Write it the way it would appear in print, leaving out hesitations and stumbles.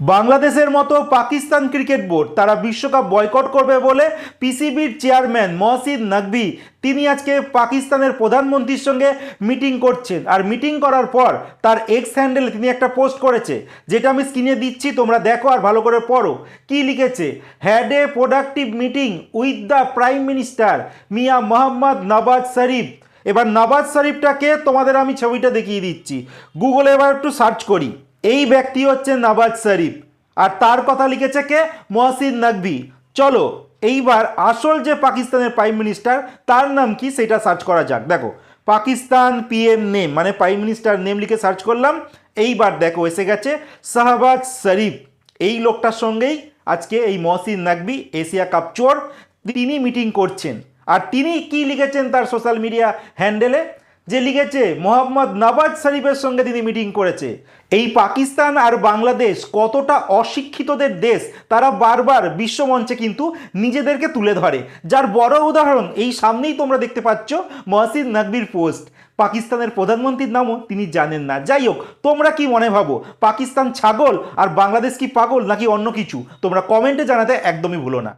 বাংলাদেশের মতো Pakistan cricket board তারা বিশ্বকাপ বয়কট করবে বলে পিসিবির চেয়ারম্যান মহসিন নকভি তিনি আজকে পাকিস্তানের প্রধানমন্ত্রীর সঙ্গে মিটিং করছেন। আর মিটিং করার পর তার এক্স হ্যান্ডেলে তিনি একটা পোস্ট করেছে, যেটা আমি স্ক্রিনে দিচ্ছি, তোমরা দেখো আর ভালো করে পড়ো। কি লিখেছে? Had a productive meeting with the prime minister Mian Mohammad Nawaz Sharif. এবার নওয়াজ শরীফটাকে তোমাদের আমি ছবিটা দেখিয়ে দিচ্ছি, গুগলে এবার একটু সার্চ করি। এই ব্যক্তি হচ্ছে নওয়াজ শরীফ, আর তার কথা লিখেছে কে? মহসিন নকভি। চলো এইবার আসল যে পাকিস্তানের প্রাইম মিনিস্টার তার নাম কি সেটা সার্চ করা যাক। দেখো, পাকিস্তান পিএম নেম মানে প্রাইম মিনিস্টার নেম লিখে সার্চ করলাম। এইবার দেখো এসে গেছে শাহবাজ শরীফ। এই লোকটার সঙ্গেই আজকে এই মহসিন নকভি এশিয়া কাপ চোর তিনি মিটিং করছেন। আর তিনি কি লিখেছেন তার সোশ্যাল মিডিয়া হ্যান্ডেলে? যে লিখেছে মোহাম্মদ নওয়াজ শরীফের সঙ্গে তিনি মিটিং করেছে। এই পাকিস্তান আর বাংলাদেশ কতটা অশিক্ষিতদের দেশ, তারা বারবার বিশ্বমঞ্চে কিন্তু নিজেদেরকে তুলে ধরে, যার বড় উদাহরণ এই সামনেই তোমরা দেখতে পাচ্ছ মহসিন নকভির পোস্ট। পাকিস্তানের প্রধানমন্ত্রীর নামও তিনি জানেন না। যাই হোক, তোমরা কি মনে ভাবো, পাকিস্তান ছাগল আর বাংলাদেশ কি পাগল নাকি অন্য কিছু? তোমরা কমেন্টে জানাতে একদমই ভুলো না।